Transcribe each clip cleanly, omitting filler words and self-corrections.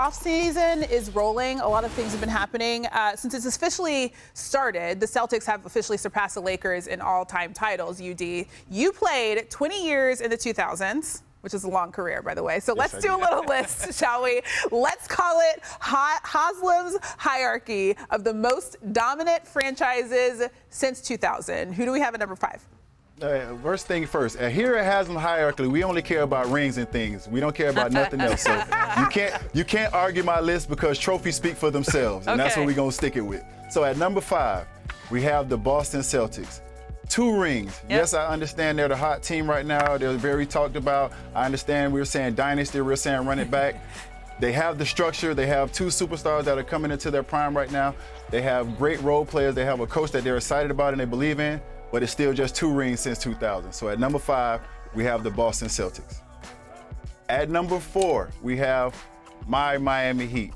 offseason is rolling. A lot of things have been happening. Since it's officially started, the Celtics have officially surpassed the Lakers in all-time titles, UD. You played 20 years in the 2000s, which is a long career, by the way. So let's do a little list, shall we? Let's call it Haslem's hierarchy of the most dominant franchises since 2000. Who do we have at number 5? First thing first, here at Haslem hierarchy, we only care about rings and things. We don't care about nothing else. So you can't argue my list because trophies speak for themselves, and that's what we're gonna stick it with. So at number 5, we have the Boston Celtics. 2 rings. Yep. Yes, I understand they're the hot team right now. They're very talked about. I understand we're saying dynasty, we're saying run it back. They have the structure. They have 2 superstars that are coming into their prime right now. They have great role players. They have a coach that they're excited about and they believe in. But it's still just 2 rings since 2000. So at number 5, we have the Boston Celtics. At number 4, we have my Miami Heat.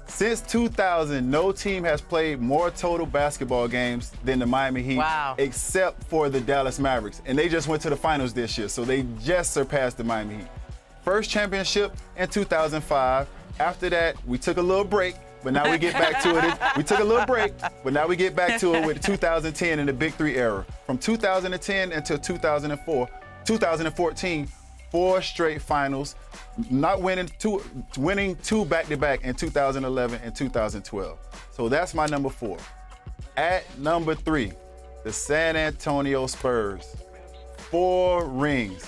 Since 2000, no team has played more total basketball games than the Miami Heat, except for the Dallas Mavericks. And they just went to the finals this year, so they just surpassed the Miami Heat. First championship in 2005. After that, we took a little break. But now we get back to it. We took a little break, but now we get back to it with 2010 and the Big 3 era. From 2010 until 2014, 4 straight finals, not winning 2 back-to-back in 2011 and 2012. So that's my number 4. At number 3, the San Antonio Spurs. 4 rings.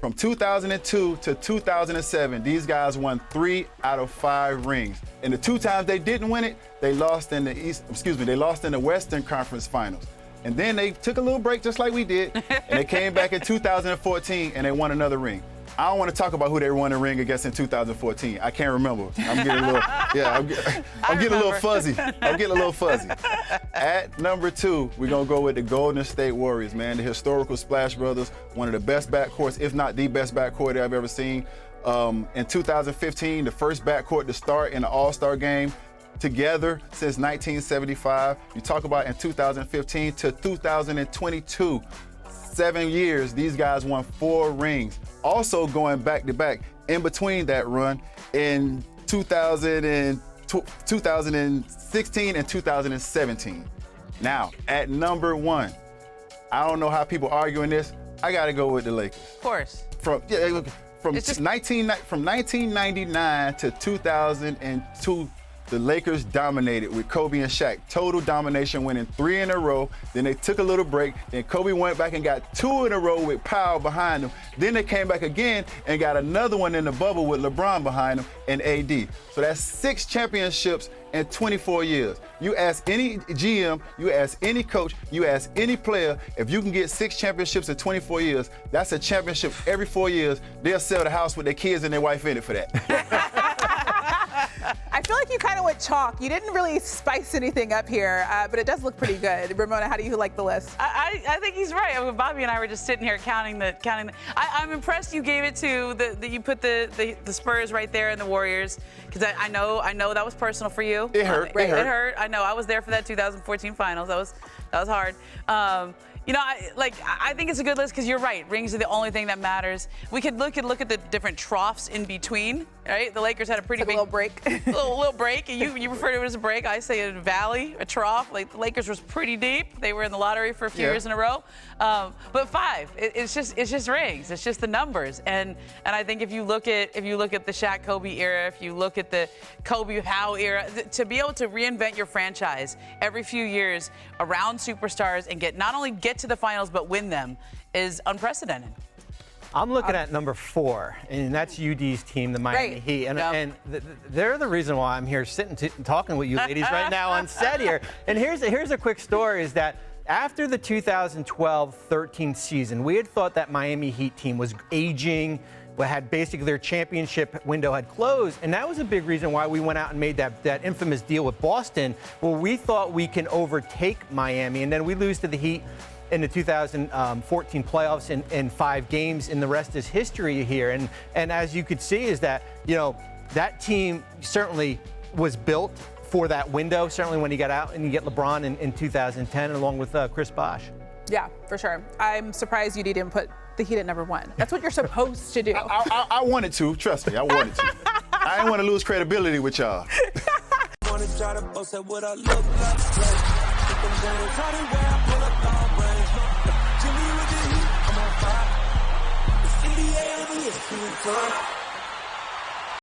From 2002 to 2007, these guys won 3 out of 5 rings. And the 2 times they didn't win it, they lost in the Western Conference Finals. And then they took a little break just like we did, and they came back in 2014 and they won another ring. I don't want to talk about who they won a ring against in 2014. I can't remember. I'm getting a little, I'm getting a little fuzzy. I'm getting a little fuzzy. At number 2, we're going to go with the Golden State Warriors, man. The historical Splash Brothers, one of the best backcourts, if not the best backcourt I've ever seen. In 2015, the first backcourt to start in the All-Star game together since 1975. You talk about in 2015 to 2022. 7 years, these guys won 4 rings. Also going back-to-back in between that run in 2016 and 2017. Now, at number 1, I don't know how people arguing this. I got to go with the Lakers. Of course. From 1999 to 2002, the Lakers dominated with Kobe and Shaq. Total domination, winning 3 in a row. Then they took a little break. Then Kobe went back and got 2 in a row with Powell behind them. Then they came back again and got another one in the bubble with LeBron behind them and AD. So that's 6 championships in 24 years. You ask any GM, you ask any coach, you ask any player, if you can get 6 championships in 24 years, that's a championship every 4 years. They'll sell the house with their kids and their wife in it for that. I feel like you kind of went chalk. You didn't really spice anything up here, but it does look pretty good. Ramona, how do you like the list? I think he's right. I mean, Bobby and I were just sitting here counting the. I'm impressed you gave it to you put the Spurs right there and the Warriors, because I know that was personal for you. It hurt. It hurt. I know. I was there for that 2014 finals. That was hard. I think it's a good list because you're right. Rings are the only thing that matters. We could look at the different troughs in between, right? The Lakers had a pretty big little break. little break. You refer to it as a break. I say a valley, a trough. Like the Lakers was pretty deep. They were in the lottery for a few years in a row. But 5, it's just rings. It's just the numbers. And I think if you look at the Shaq Kobe era, if you look at the Kobe Powell era, to be able to reinvent your franchise every few years around superstars and not only get to the finals but win them is unprecedented. I'm looking at number 4, and that's UD's team, the Miami Heat. And they're the reason why I'm here sitting talking with you ladies right now on set here. And here's a quick story is that after the 2012-13 season, we had thought that Miami Heat team was aging, had basically their championship window had closed, and that was a big reason why we went out and made that infamous deal with Boston, where we thought we can overtake Miami, and then we lose to the Heat in the 2014 playoffs in 5 games, and the rest is history here. And as you could see is that, that team certainly was built for that window, certainly when you got out and you get LeBron in 2010 along with Chris Bosh. Yeah, for sure. I'm surprised you didn't put the Heat at number 1. That's what you're supposed to do. I wanted to. Trust me, I wanted to. I didn't want to lose credibility with y'all. Wanna try to boast at what I look like. Think I'm gonna try to wear, I pull up long range. Jimmy with the heat, I'm on fire. It's NBA, I'm a